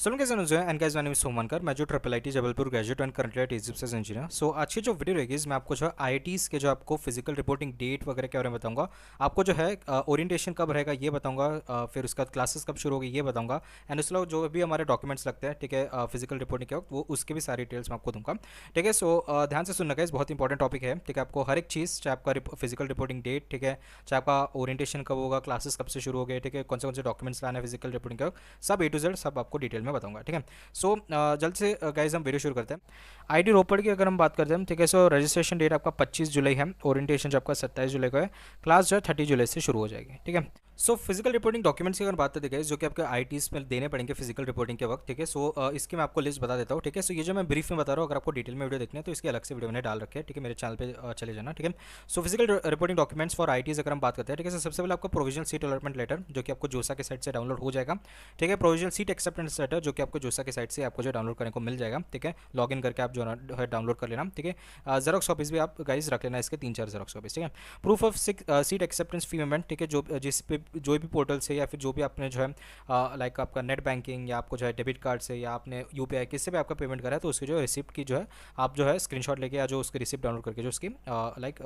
सो कैसे and guys my name is Somankar. मैं जो triple IT Jabalpur graduate and currently at इजिप्सियस इंजीनियर। सो आज की जो वीडियो रहेगी इसमें आपको जो है आईआईटीज़ के जो आपको फिजिकल रिपोर्टिंग डेट वगैरह के बारे में बताऊंगा। आपको जो है ओरिएंटेशन कब रहेगा ये बताऊंगा, फिर उसका क्लासेस कब शुरू होगी ये बताऊंगा। एंड उसके अलावा जो भी हमारे डॉक्यूमेंट्स लगते हैं, ठीक है, फिजिकल रिपोर्टिंग के वक्त वो उसके भी सारी डिटेल्स मैं आपको दूंगा। ठीक है, सो ध्यान से सुनना गाइस, बहुत इंपॉर्टेंट टॉपिक है। ठीक है, आपको हर एक चीज़, चाहे आपका फिजिकल रिपोर्टिंग डेट, ठीक है, चाहे आपका ओरिएंटेशन कब होगा, क्लासेस कब से शुरू हो गए, ठीक है, कौन से डॉक्यूमेंट्स लाना है फिजिकल रिपोर्टिंग के वक्त, सब ए टू जेड सब आपको डिटेल में बताऊंगा। ठीक है, सो जल्द से गाइज हम वीडियो शुरू करते हैं। आईडी रोपड़ की अगर हम बात करते हैं, ठीक है, सो रजिस्ट्रेशन डेट आपका 25 जुलाई है, ओरिएंटेशन जो आपका 27 जुलाई का है, क्लास जो है 30 जुलाई से शुरू हो जाएगी। ठीक है, सो फिजिकल रिपोर्टिंग डॉक्यूमेंट्स की अगर बात करते हैं जो कि आपके आईटीज़ में देने पड़ेंगे फिजिकल रिपोर्टिंग के वक्त। ठीक है, सो इसकी मैं आपको लिस्ट बता देता हूँ। ठीक है, सो ये जो मैं ब्रीफ में बता रहा हूँ, अगर आपको डिटेल में वीडियो देखनी है तो इसकी अलग से वीडियो मैंने डाल रखे हैं। ठीक है, मेरे चैनल पे चले जाना। ठीक है, so physical reporting documents for IITs अगर हम बात करते हैं, ठीक है, सबसे पहले आपको प्रोविजनल सीट अलॉटमेंट लेटर जो कि आपको जोसा के साइट से डाउनलोड हो जाएगा। ठीक है, प्रोविजनल सीट एक्सेप्टेंस लेटर जो कि आपको जोसा के साइट से आपको जो डाउनलोड करने को मिल जाएगा। ठीक है, लॉगिन करके आप जो है डाउनलोड कर लेना। ठीक है, जेरोक्स कॉपीज भी आप गाइज रख लेना, इसके 3-4 जेरोक्स कॉपीज। ठीक है, proof of seat acceptance fee payment, ठीक है, जो जिस पे जो भी पोर्टल से या फिर जो भी आपने जो है लाइक आपका नेट बैंकिंग या आपको जो है डेबिट कार्ड से या आपने यूपीआई किससे भी आपका पेमेंट करा है तो उसकी जो रिसिप्ट की जो है आप जो है स्क्रीनशॉट लेके या जो उसकी रिसिप्ट डाउनलोड करके जो उसकी लाइक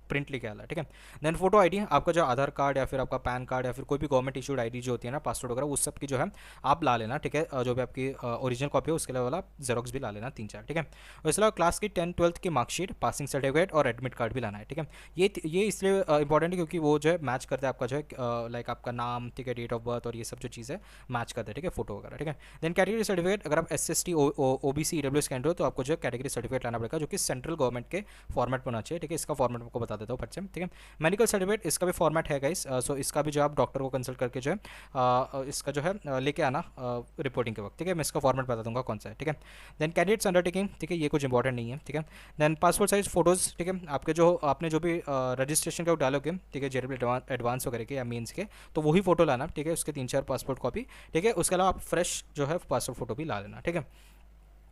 प्रिंट लेके आला। ठीक है, देन फोटो आईडी, आपका जो आधार कार्ड या फिर आपका पैन कार्ड या फिर कोई भी गवर्नमेंट इशूड आईडी जो होती है ना, पासपोर्ट वगैरह, उस सब की जो है आप ला लेना। ठीक है, जो भी आपकी ओरिजिनल कॉपी है उसके अलावा वाला जेरोक्स भी ला लेना 3-4। ठीक है, और इसके अलावा क्लास की 10th-12th की मार्कशीट, पासिंग सर्टिफिकेट और एडमिट कार्ड भी लाना है। ठीक है, ये इसलिए इंपॉर्टेंट है क्योंकि वो जो है मैच करता है आपका जो है लाइक आपका नाम, ठीक है, डेट ऑफ बर्थ और ये सब जो चीज़ है मैच करता है। ठीक है, फोटो वगैरह। ठीक है, देन कैटेगरी सर्टिफिकेट, अगर आप SST OBC EWS कैंडिडेट हो तो आपको जो है कैटेगरी सर्टिफिकेट लाना पड़ेगा जो कि सेंट्रल गवर्नमेंट के फॉर्मेट में होना चाहिए। ठीक है, इसका फॉर्मेट आपको बता देता हूँ फट से। ठीक है, मेडिकल सर्टिफिकेट, इसका भी फॉर्मेट है गाइस, सो इसका भी जो आप डॉक्टर को कंसल्ट करके जो है इसका जो है लेके आना रिपोर्टिंग के वक्त। ठीक है, मैं इसका फॉर्मेट बता दूंगा कौन सा है। ठीक है, देन कैंडिडेट्स अंडरटेकिंग, ठीक है, ये कुछ इंपॉर्टेंट नहीं है। ठीक है, देन पासपोर्ट साइज फोटोज़, ठीक है, आपके जो आपने जो भी रजिस्ट्रेशन का डालोगे, ठीक है, जेडब्ल्यू एडवांस वगैरह के या मेंस के, तो वही फोटो लाना। ठीक है, उसके 3-4 पासपोर्ट कॉपी। ठीक है, उसके अलावा आप फ्रेश जो है पासपोर्ट फोटो भी ला लेना। ठीक है,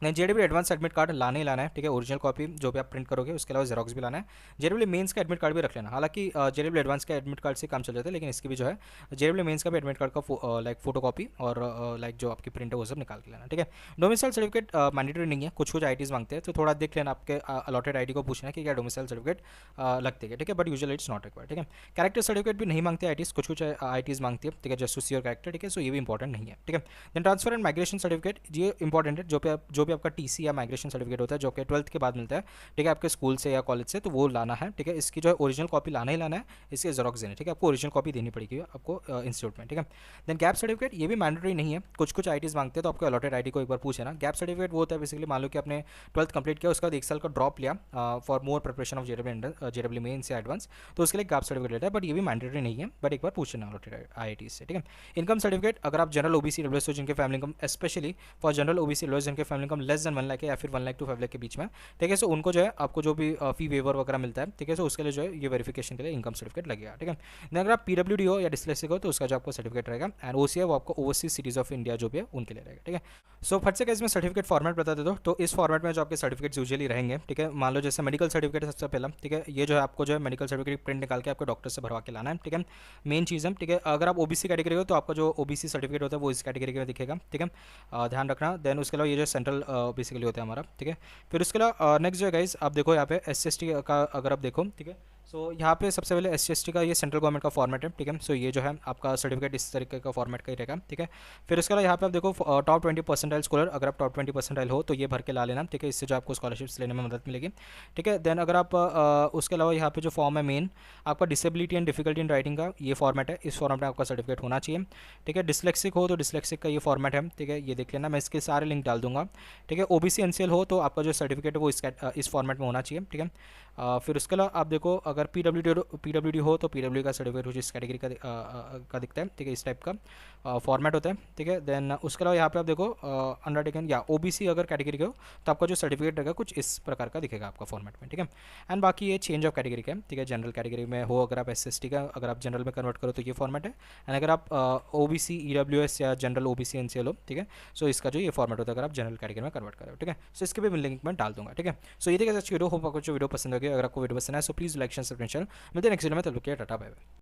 जेडब्ल्यू एडवांस एडमिट कार्ड लाना ही लाना है। ठीक है, ओरिजिनल कॉपी जो भी आप प्रिंट करोगे उसके अलावा जेरोक्स भी लाना है। जेडब्ल्यू मेंस का एडमिट कार्ड भी रख लेना। हालांकि जेडब्ल्यू एडवांस का एडमिट कार्ड से काम चल जाता है, लेकिन इसकी भी जो है जेडब्ल्यू मेंस का भी एडमिट कार्ड का लाइक फोटो कॉपी और लाइक जो आपकी प्रिंट है वो सब निकाल के लेना। ठीक है, डोमिसाइल सर्टिफिकेट मैंडेटरी नहीं है, कुछ आईटीज़ मांगते हैं, तो थोड़ा देख लेना, आपके अलॉटेड आईडी को पूछना है कि क्या डोमिसाइल सर्टिफिकेट लगते हैं। ठीक है, but usually it's not required. ठीक है, कैरेक्टर सर्टिफिकेट भी नहीं मांगते आईटीज़, कुछ आईटीज़ मांगती है। ठीक है, just to see your character. ठीक है, सो ये भी इंपॉर्टेंट नहीं है। ठीक है, then transfer and migration certificate, ये इंपॉर्टेंट है, जो भी आपका टीसी या माइग्रेशन सर्टिफिकेट होता है जो कि 12th के बाद मिलता है। ठीक है, आपके स्कूल से या कॉलेज से, तो वो लाना है। ठीक है, इसकी जो है ओरिजिनल कॉपी लाना ही लाना है, इसके जेरोक्स देने। ठीक है, आपको ओरिजिनल कॉपी देनी पड़ेगी आपको इंस्टीट्यूट में। ठीक है, देन गैप सर्टिफिकेट, ये भी मैंडेटरी नहीं है, कुछ आईटीज़ मांगते हैं, तो आपको अलॉटेड आईडी को एक बार पूछे ना। गैप सर्टिफिकेट वो होता है बेसिकली, मान लो कि आपने 12th कंप्लीट किया, उसके बाद 1 साल का ड्रॉप लिया for more preparation of JW mains या एडवांस, तो उसके लिए गैप सर्टिफिकेट लेता है, बट ये भी मैंडेटरी नहीं है, बट एक बार पूछना अलॉटेड आईटी से। ठीक है, इनकम सर्टिफिकेट, अगर आप जनरल ओबीसी डब्ल्यूएस हो जिनके family income, specially for general OBC EWS जिनके family income less than 1 lakh है या फिर 1 लाख to 5 लाख के बीच में। ठीक है, सो उनको जो है आपको जो भी फी वेवर वगैरह मिलता है, ठीक है, सो उसके लिए जो है ये वेरिफिकेशन के लिए इनकम सर्टिफिकेट लगेगा। ठीक है, देन अगर आप पीडब्ल्यूडी हो या डिस्लेक्सिक हो तो उसका जो आपको सर्टिफिकेट रहेगा, एंड ओसीआई वो आपको ओवरसीज सिटीज ऑफ इंडिया जो भी है उनके लिए रहेगा। ठीक है, सो फट से इसमें सर्टिफिकेट फॉर्मेट बता दे दो, तो इस फॉर्मेट में जो आपके सर्टिफिकेट्स यूजुअली रहेंगे। ठीक है, मान लो जैसे मेडिकल सर्टिफिकेट सबसे पहला। ठीक है, ये जो है आपको जो है मेडिकल सर्टिफिकेट प्रिंट निकाल के आपको डॉक्टर से भरवा के लाना है। ठीक है, मेन चीज़ है। ठीक है, अगर आप ओबीसी कैटेगरी हो तो आपका जो ओबीसी सर्टिफिकेट होता है वो इस कैटेगरी में दिखेगा। ठीक है, ध्यान रखना। देन उसके अलावा ये जो सेंट्रल बेसिकली होता है हमारा। ठीक है, फिर उसके अलावा नेक्स्ट जो है गाइस, आप देखो यहाँ पे SST का अगर आप देखो। ठीक है, सो यहाँ पे सबसे पहले SST का ये सेंट्रल गवर्नमेंट का फॉर्मेट है। ठीक है, सो ये जो है आपका सर्टिफिकेट इस तरीके का फॉर्मेट का ही रहेगा। ठीक है, फिर उसके अलावा यहाँ पे आप देखो टॉप 20 परसेंटाइल स्कॉलर, अगर आप टॉप 20 परसेंटाइल हो तो ये भर के ला लेना। ठीक है, इससे जो आपको स्कॉलरशिप्स लेने में मदद मिलेगी। ठीक है, देन अगर आप उसके अलावा यहाँ पे जो फॉर्म है मेन आपका disability and difficulty in writing का ये फॉर्मेट है, इस फॉर्मेट में आपका सर्टिफिकेट होना चाहिए। ठीक है, डिस्लेक्सिक हो तो डिस्लेक्सिक का ये फॉर्मेट है। ठीक है, ये देख लेना, मैं इसके सारे लिंक डाल दूंगा। ठीक है, OBC NCL हो तो आपका जो सर्टिफिकेट है वो इस फॉर्मेट में होना चाहिए। ठीक है, फिर उसके अलावा आप देखो अगर PWD हो तो PWD का सर्टिफिकेट कुछ इस कैटेगरी का दिखता है। ठीक है, इस टाइप का फॉर्मेट होता है। ठीक है, देन उसके अलावा यहाँ पे आप देखो अंडरटेकन या OBC अगर कैटेगरी के हो तो आपका जो सर्टिफिकेट रहेगा कुछ इस प्रकार का दिखेगा आपका फॉर्मेट में। ठीक है, एंड बाकी ये चेंज ऑफ कैटेगरी का है। ठीक है, जनरल कैटेगरी में हो अगर आप SST का, अगर आप जनरल में कन्वर्ट करो तो ये फॉर्मेट है, एंड अगर आप OBC EWS या जनरल OBC NCL हो, ठीक है, सो इसका जो ये फॉर्मेट होता है अगर आप जनरल कैटेगरी में कन्वर्ट करो। ठीक है, सो इसके भी लिंक मैं डाल दूंगा। ठीक है, सो ये देखिए अच्छी वीडियो, होप आपको जो वीडियो पसंद होगी। अगर आपको वीडियो पसंद है so please like share subscribe. मिलते हैं नेक्स्ट वीडियो में, तब तक के लिए टाटा बाय बाय।